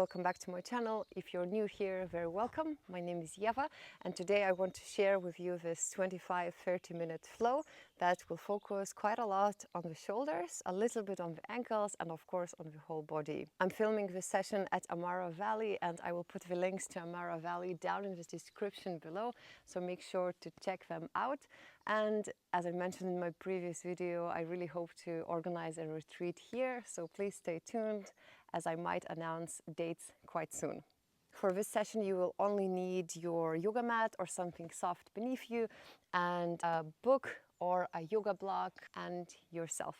welcome back to my channel. If you're new here, very welcome. My name is Yeva, and today I want to share with you this 25-30 minute flow that will focus quite a lot on the shoulders, a little bit on the ankles, and of course on the whole body. I'm filming this session at Amara Valley, and I will put the links to Amara Valley down in the description below, so make sure to check them out. And as I mentioned in my previous video, I really hope to organize a retreat here, so please stay tuned as I might announce dates quite soon. For this session, you will only need your yoga mat or something soft beneath you, and a book or a yoga block, and yourself.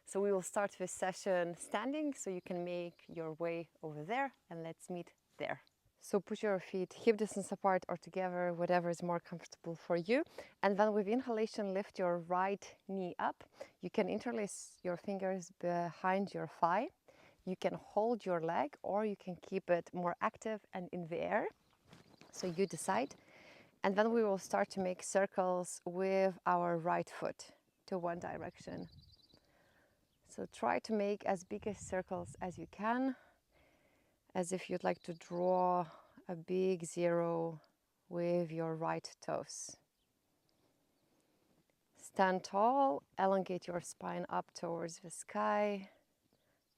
So we will start this session standing, so you can make your way over there, and let's meet there. So put your feet hip distance apart or together, whatever is more comfortable for you. And then with inhalation, lift your right knee up. You can interlace your fingers behind your thigh. You can hold your leg, or you can keep it more active and in the air. So you decide. And then we will start to make circles with our right foot to one direction. So try to make as big as circles as you can, as if you'd like to draw a big zero with your right toes. Stand tall, elongate your spine up towards the sky.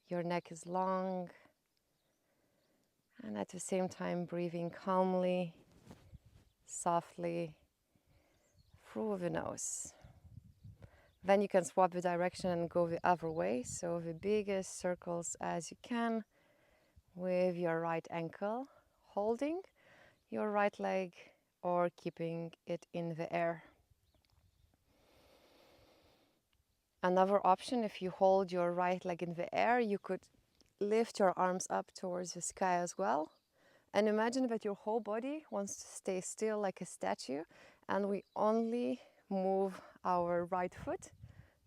Your neck is long, and at the same time breathing calmly, softly through the nose. Then you can swap the direction and go the other way, so the biggest circles as you can with your right ankle, holding your right leg or keeping it in the air. Another option, if you hold your right leg in the air, you could lift your arms up towards the sky as well. And imagine that your whole body wants to stay still like a statue, and we only move our right foot.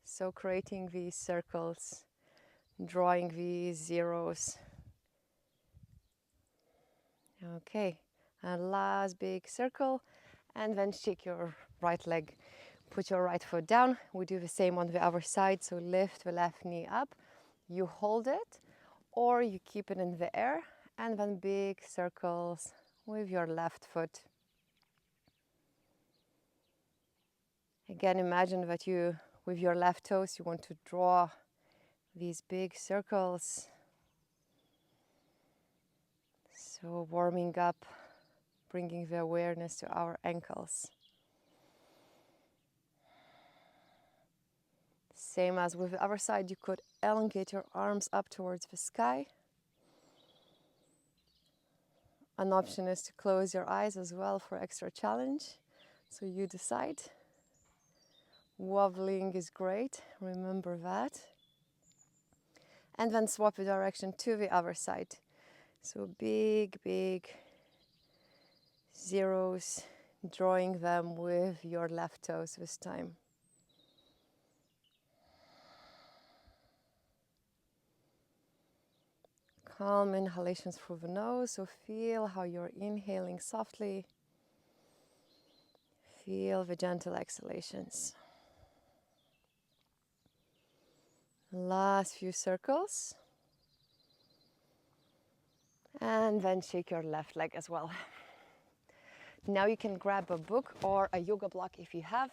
So creating these circles, drawing these zeros. Okay, and last big circle, and then shake your right leg. Put your right foot down. We do the same on the other side, so lift the left knee up. You hold it, or you keep it in the air, and then big circles with your left foot. Again, imagine that you, with your left toes, you want to draw these big circles. So warming up, bringing the awareness to our ankles. Same as with the other side, you could elongate your arms up towards the sky. An option is to close your eyes as well for extra challenge. So you decide. Wobbling is great, remember that. And then swap the direction to the other side. So big, big zeros, drawing them with your left toes this time. Calm inhalations through the nose, so feel how you're inhaling softly. Feel the gentle exhalations. Last few circles. And then shake your left leg as well. Now you can grab a book or a yoga block if you have,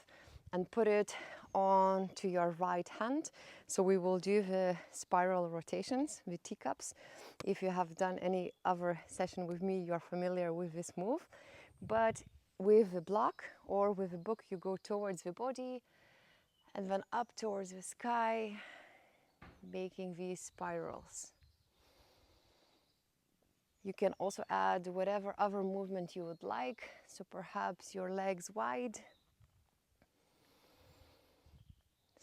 and put it onto your right hand. So we will do the spiral rotations, the teacups. If you have done any other session with me, you're familiar with this move. But with the block or with the book, you go towards the body and then up towards the sky, making these spirals. You can also add whatever other movement you would like. So perhaps your legs wide.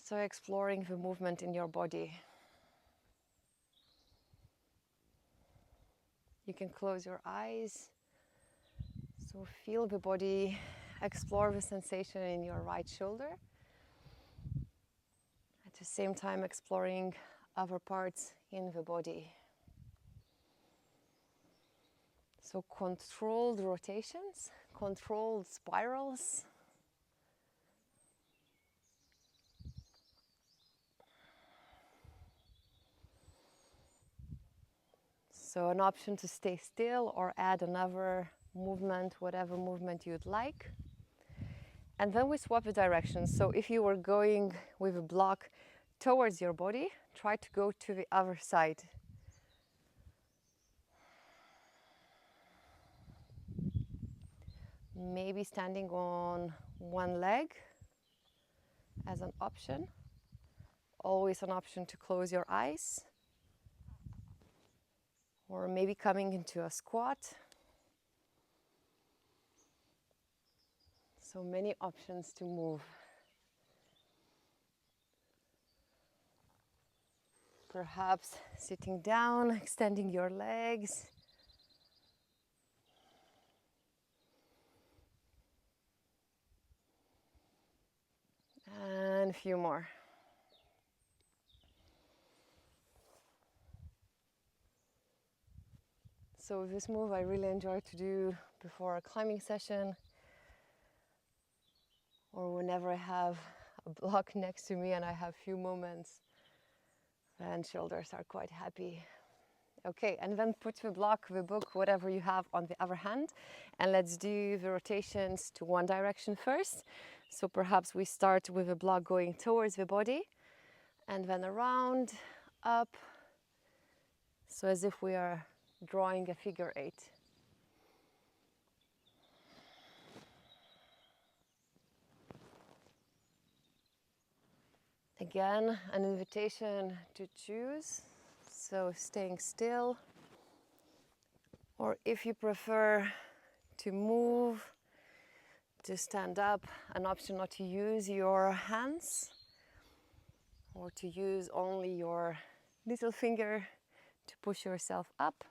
So exploring the movement in your body. You can close your eyes. So feel the body, explore the sensation in your right shoulder. At the same time, exploring other parts in the body. So controlled rotations, controlled spirals. So an option to stay still or add another movement, whatever movement you'd like. And then we swap the directions. So if you were going with a block towards your body, try to go to the other side. Maybe standing on one leg as an option. Always an option to close your eyes. Or maybe coming into a squat. So many options to move. Perhaps sitting down, extending your legs. And a few more. So this move I really enjoy to do before a climbing session, or whenever I have a block next to me and I have few moments, and shoulders are quite happy. Okay, and then put the block, the book, whatever you have on the other hand, and let's do the rotations to one direction first. So perhaps we start with the block going towards the body, and then around, up, so as if we are drawing a figure 8. Again, an invitation to choose, so staying still, or if you prefer to move, to stand up, an option not to use your hands, or to use only your little finger to push yourself up.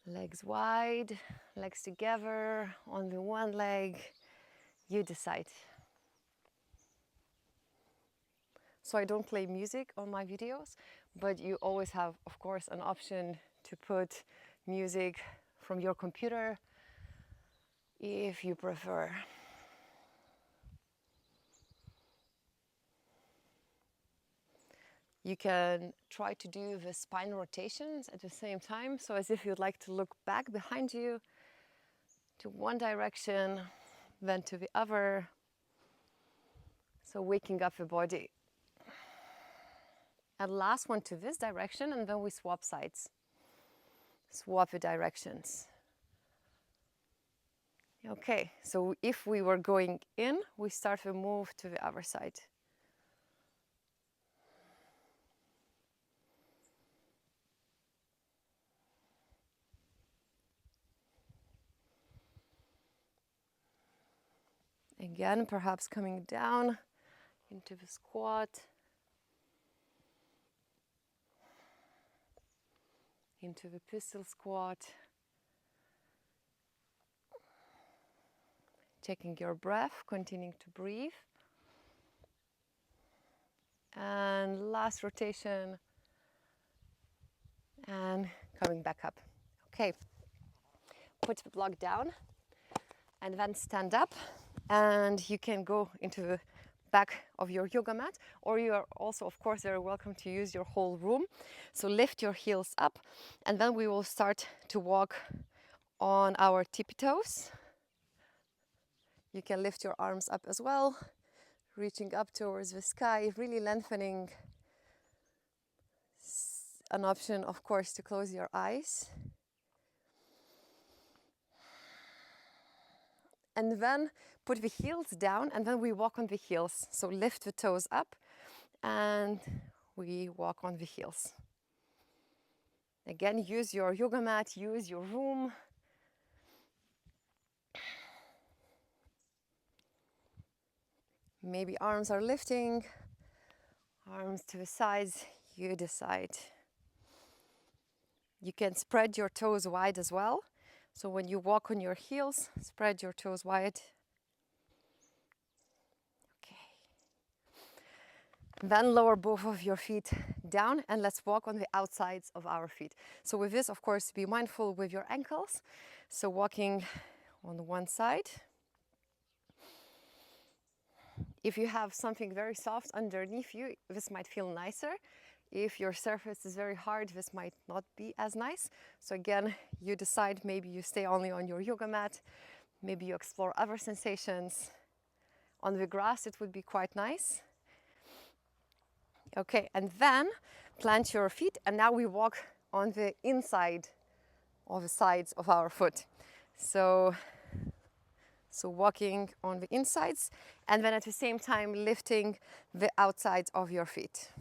Legs wide, legs together, on the one leg, you decide. So I don't play music on my videos, but you always have, of course, an option to put music from your computer if you prefer. You can try to do the spine rotations at the same time, so as if you'd like to look back behind you to one direction, then to the other. So waking up the body. And last one to this direction, and then we swap sides. Swap the directions. Okay, so if we were going in, we start the move to the other side. Again, perhaps coming down into the squat, into the pistol squat, checking your breath, continuing to breathe. And last rotation, and coming back up. Okay, put the block down, and then stand up, and you can go into the back of your yoga mat, or you are also, of course, very welcome to use your whole room. So lift your heels up, and then we will start to walk on our tippy toes. You can lift your arms up as well, reaching up towards the sky, really lengthening. An option, of course, to close your eyes. And then put the heels down, and then we walk on the heels. So lift the toes up, and we walk on the heels. Again, use your yoga mat, use your room. Maybe arms are lifting, arms to the sides, you decide. You can spread your toes wide as well. So when you walk on your heels, spread your toes wide. Okay. Then lower both of your feet down, and let's walk on the outsides of our feet. So with this, of course, be mindful with your ankles. So walking on one side. If you have something very soft underneath you, this might feel nicer. If your surface is very hard, this might not be as nice. So again, you decide, maybe you stay only on your yoga mat, maybe you explore other sensations. On the grass, it would be quite nice. Okay, and then plant your feet, and now we walk on the inside of the sides of our foot. So walking on the insides, and then at the same time lifting the outsides of your feet.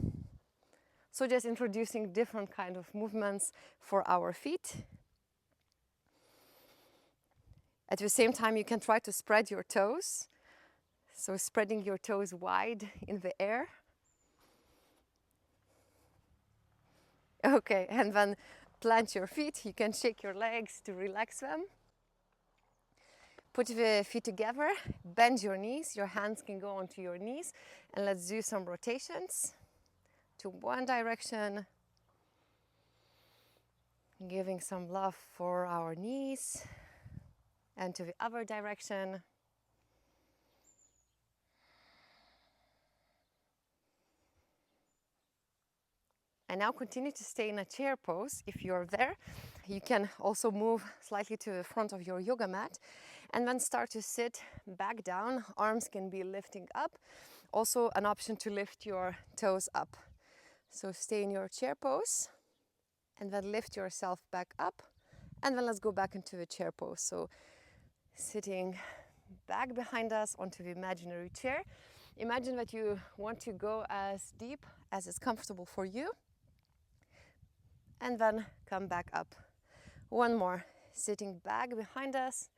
So just introducing different kind of movements for our feet. At the same time, you can try to spread your toes. So spreading your toes wide in the air. Okay, and then plant your feet. You can shake your legs to relax them. Put the feet together, bend your knees. Your hands can go onto your knees. And let's do some rotations to one direction. Giving some love for our knees. And to the other direction. And now continue to stay in a chair pose if you're there. You can also move slightly to the front of your yoga mat and then start to sit back down. Arms can be lifting up. Also an option to lift your toes up. So stay in your chair pose and then lift yourself back up. And then let's go back into the chair pose. So sitting back behind us onto the imaginary chair. Imagine that you want to go as deep as is comfortable for you. And then come back up. One more, sitting back behind us,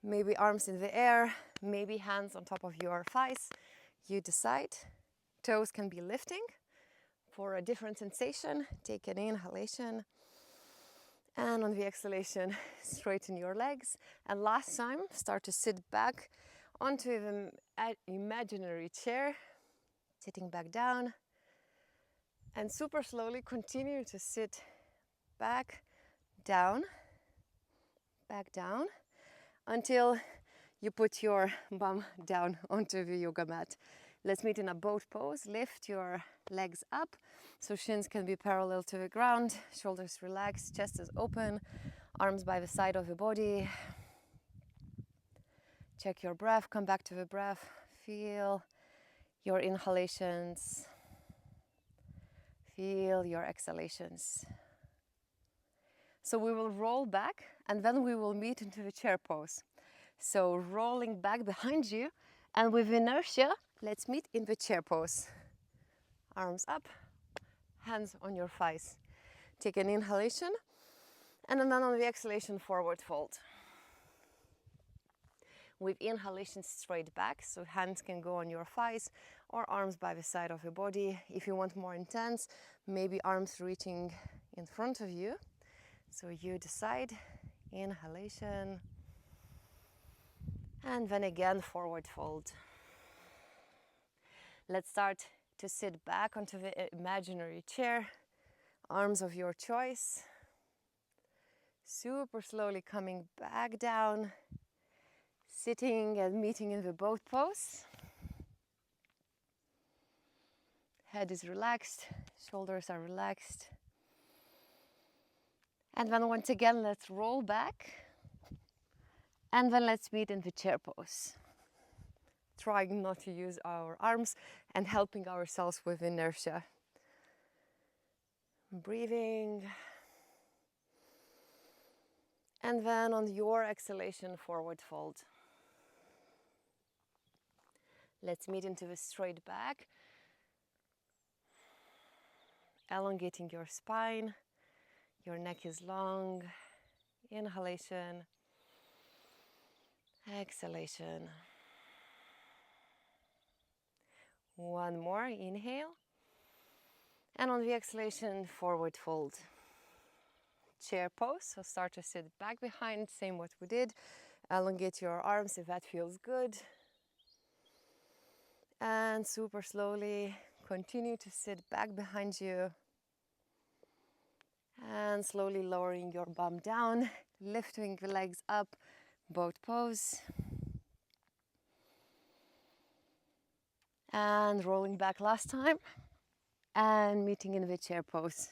maybe arms in the air, maybe hands on top of your thighs. You decide. Toes can be lifting for a different sensation. Take an inhalation. And on the exhalation, straighten your legs. And last time, start to sit back onto the imaginary chair, sitting back down. And super slowly continue to sit back down, until you put your bum down onto the yoga mat. Let's meet in a boat pose. Lift your legs up so shins can be parallel to the ground, shoulders relaxed, chest is open, arms by the side of the body. Check your breath, come back to the breath, feel your inhalations. Feel your exhalations. So we will roll back and then we will meet into the chair pose. So rolling back behind you and with inertia, let's meet in the chair pose. Arms up, hands on your thighs. Take an inhalation and then on the exhalation, forward fold. With inhalation, straight back, so hands can go on your thighs or arms by the side of the body. If you want more intense, maybe arms reaching in front of you. So you decide, inhalation, and then again, forward fold. Let's start to sit back onto the imaginary chair, arms of your choice. Super slowly coming back down. Sitting and meeting in the boat pose. Head is relaxed, shoulders are relaxed. And then once again, let's roll back. And then let's meet in the chair pose. Trying not to use our arms and helping ourselves with inertia. Breathing. And then on your exhalation, forward fold. Let's meet into the straight back. Elongating your spine. Your neck is long. Inhalation. Exhalation. One more, inhale. And on the exhalation, forward fold. Chair pose, so start to sit back behind, same what we did. Elongate your arms if that feels good. And super slowly continue to sit back behind you. And slowly lowering your bum down, lifting the legs up, boat pose. And rolling back last time. and meeting in the chair pose.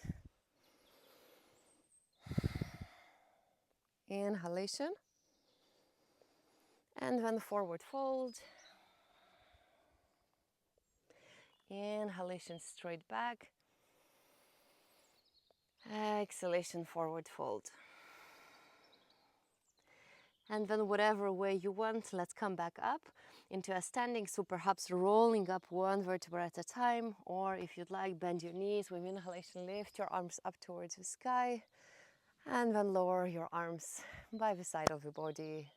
Inhalation, and then forward fold. Inhalation, straight back. Exhalation, forward fold. And then whatever way you want, let's come back up into a standing, so perhaps rolling up one vertebra at a time, or if you'd like, bend your knees. With inhalation, lift your arms up towards the sky, and then lower your arms by the side of the body.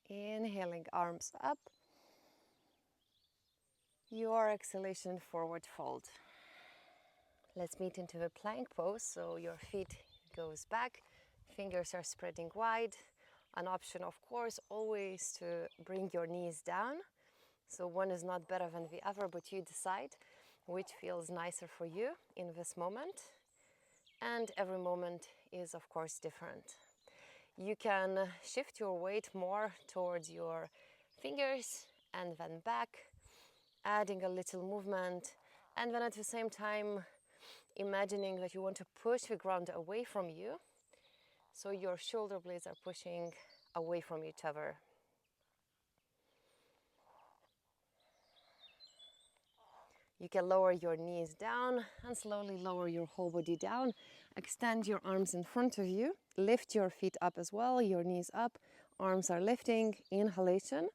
Inhaling, arms up. Your exhalation, forward fold. Let's meet into the plank pose, so your feet goes back, fingers are spreading wide. An option, of course, always to bring your knees down. So one is not better than the other, but you decide which feels nicer for you in this moment. And every moment is, of course, different. You can shift your weight more towards your fingers and then back, adding a little movement, and then at the same time imagining that you want to push the ground away from you, so your shoulder blades are pushing away from each other. You can lower your knees down and slowly lower your whole body down. Extend your arms in front of you. Lift your feet up as well, your knees up, arms are lifting. Inhalation.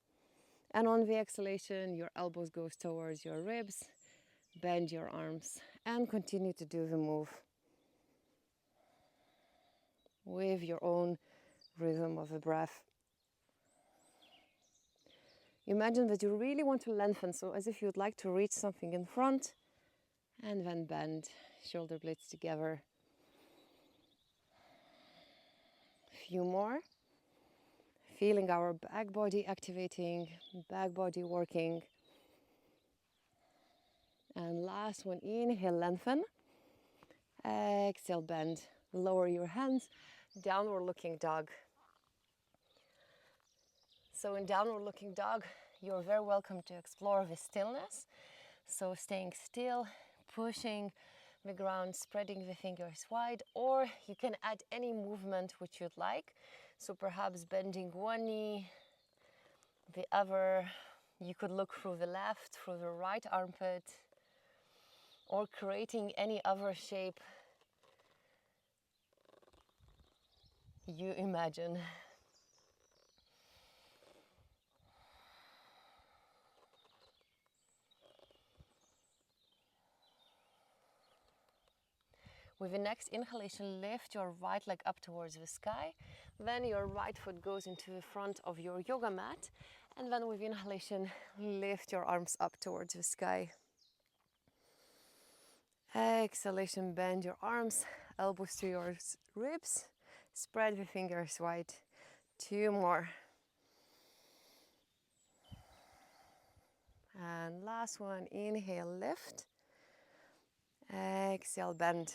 And on the exhalation, your elbows goes towards your ribs. Bend your arms and continue to do the move with your own rhythm of the breath. Imagine that you really want to lengthen, so as if you'd like to reach something in front, and then bend, shoulder blades together. Few more. Feeling our back body activating, back body working. And last one, inhale, lengthen. Exhale, bend. Lower your hands, downward looking dog. So in downward looking dog, you're very welcome to explore the stillness. So staying still, pushing the ground, spreading the fingers wide, or you can add any movement which you'd like. So perhaps bending one knee, the other. You could look through the left, through the right armpit, or creating any other shape you imagine. With the next inhalation, lift your right leg up towards the sky. Then your right foot goes into the front of your yoga mat. And then with inhalation, lift your arms up towards the sky. Exhalation, bend your arms, elbows to your ribs. Spread the fingers wide. Two more. And last one, inhale, lift. Exhale, bend.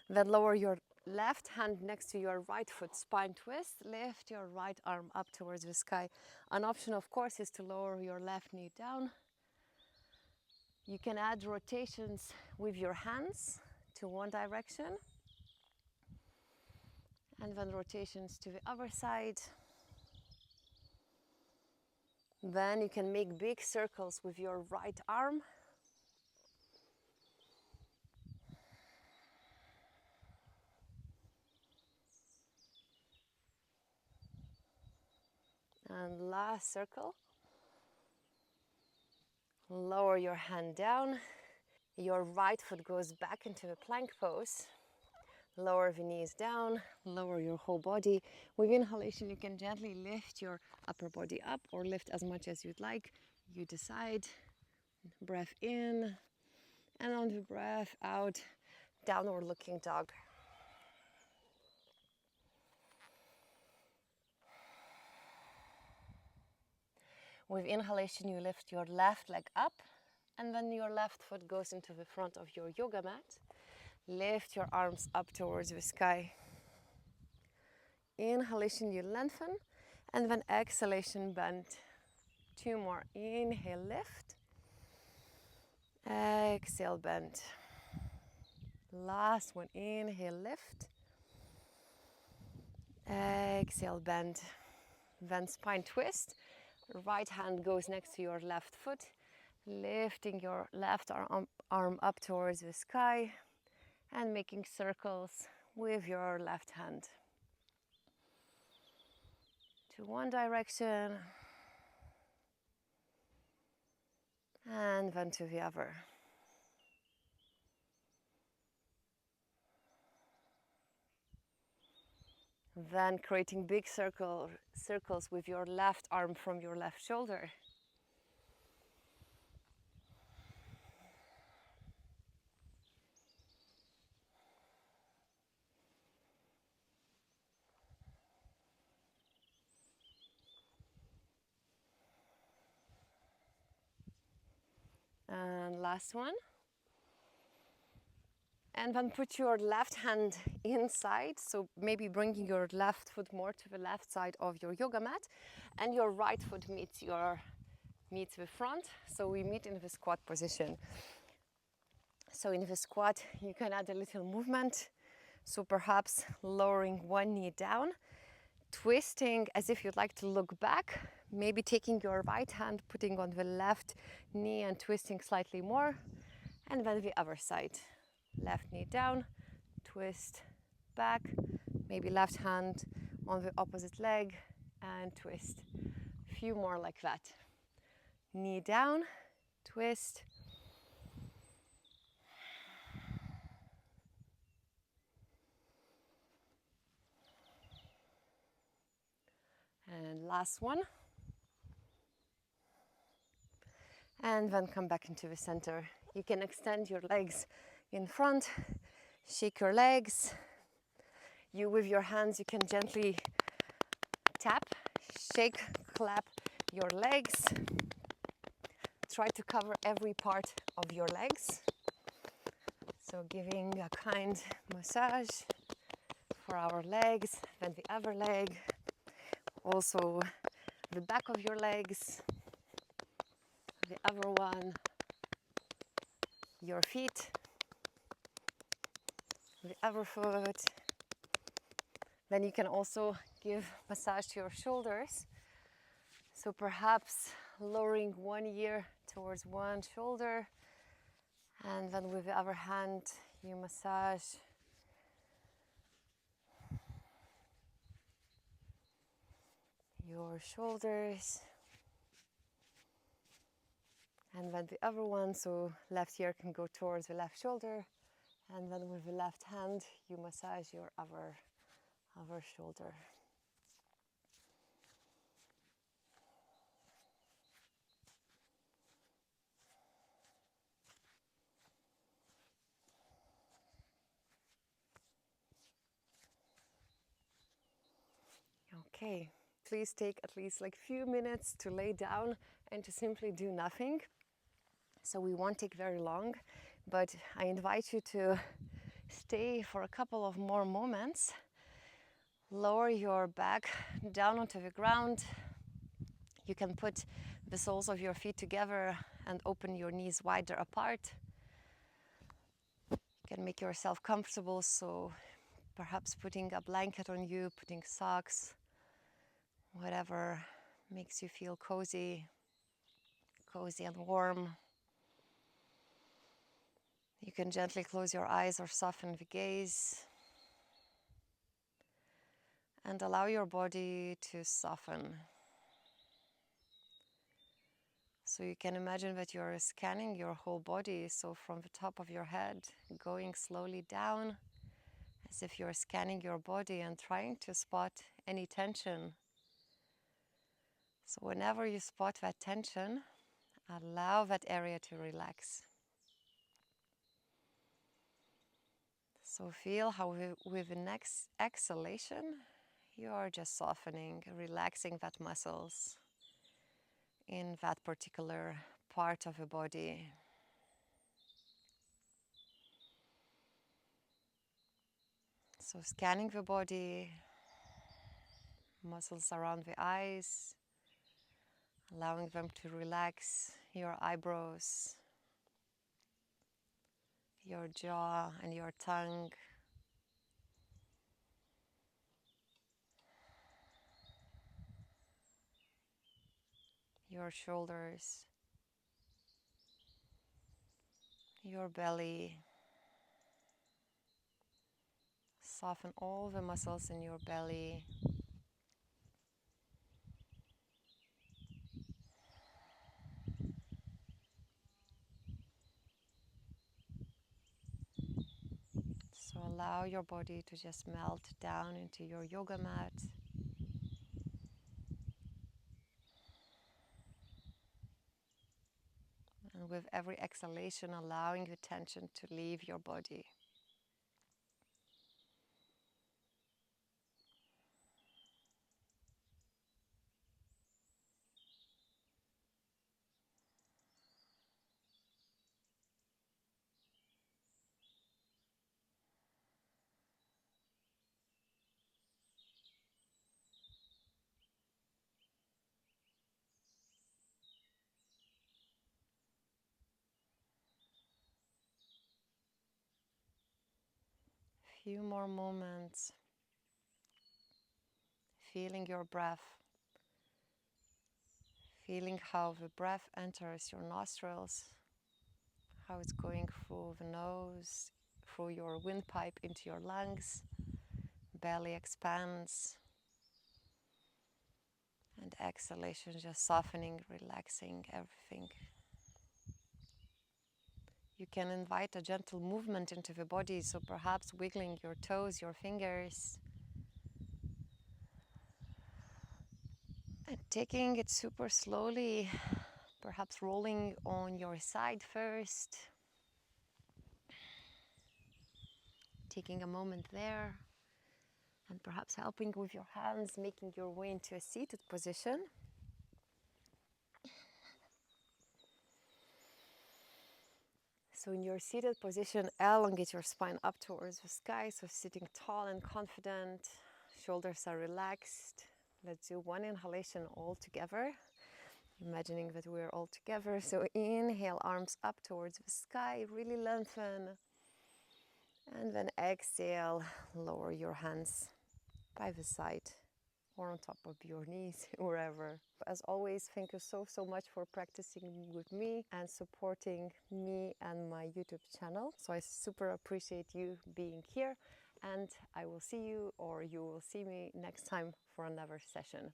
Then lower your left hand next to your right foot, spine twist. Lift your right arm up towards the sky. An option, of course, is to lower your left knee down. You can add rotations with your hands to one direction. And then rotations to the other side. Then you can make big circles with your right arm. And last circle. Lower your hand down. Your right foot goes back into the plank pose. Lower the knees down, lower your whole body. With inhalation, you can gently lift your upper body up or lift as much as you'd like. You decide. Breath in, and on the breath out, downward looking dog. With inhalation, you lift your left leg up, and then your left foot goes into the front of your yoga mat. Lift your arms up towards the sky. Inhalation, you lengthen, and then exhalation, bend. Two more. Inhale, lift. Exhale, bend. Last one, inhale, lift. Exhale, bend. Then spine twist. Right hand goes next to your left foot, lifting your left arm up towards the sky and making circles with your left hand. To one direction and then to the other. Then creating big circles with your left arm from your left shoulder. And last one. And then put your left hand inside, so maybe bringing your left foot more to the left side of your yoga mat, and your right foot meets the front, so we meet in the squat position. So in the squat, you can add a little movement, so perhaps lowering one knee down, twisting as if you'd like to look back, maybe taking your right hand, putting on the left knee and twisting slightly more, and then the other side. Left knee down, twist back, maybe left hand on the opposite leg and twist. A few more like that. Knee down, twist. And last one. And then come back into the center. You can extend your legs in front, shake your legs. You, with your hands, you can gently tap, shake, clap your legs. Try to cover every part of your legs. So giving a kind massage for our legs, then the other leg, also the back of your legs, the other one, your feet, the other foot. Then you can also give massage to your shoulders. So perhaps lowering one ear towards one shoulder, and then with the other hand you massage your shoulders, and then the other one, so left ear can go towards the left shoulder, and then with the left hand you massage your other shoulder. Okay, please take at least like few minutes to lay down and to simply do nothing. So we won't take very long, but I invite you to stay for a couple of more moments. Lower your back down onto the ground. You can put the soles of your feet together and open your knees wider apart. You can make yourself comfortable, so perhaps putting a blanket on you, putting socks, whatever makes you feel cozy and warm. You can gently close your eyes or soften the gaze and allow your body to soften. So you can imagine that you're scanning your whole body, so from the top of your head, going slowly down, as if you're scanning your body and trying to spot any tension. So whenever you spot that tension, allow that area to relax. So feel how with the next exhalation, you are just softening, relaxing that muscles in that particular part of the body. So scanning the body, muscles around the eyes, allowing them to relax, your eyebrows, your jaw and your tongue. Your shoulders, your belly. Soften all the muscles in your belly. So allow your body to just melt down into your yoga mat. And with every exhalation, allowing the tension to leave your body. Few more moments, feeling your breath, feeling how the breath enters your nostrils, how it's going through the nose, through your windpipe into your lungs, belly expands, and exhalation just softening, relaxing everything. You can invite a gentle movement into the body, so perhaps wiggling your toes, your fingers, and taking it super slowly, perhaps rolling on your side first, taking a moment there, and perhaps helping with your hands, making your way into a seated position. So in your seated position, elongate your spine up towards the sky, so sitting tall and confident, shoulders are relaxed. Let's do one inhalation all together, imagining that we're all together. So inhale, arms up towards the sky, really lengthen. And then exhale, lower your hands by the side or on top of your knees, wherever. As always, thank you so much for practicing with me and supporting me and my YouTube channel. So I super appreciate you being here, and I will see you, or you will see me next time for another session.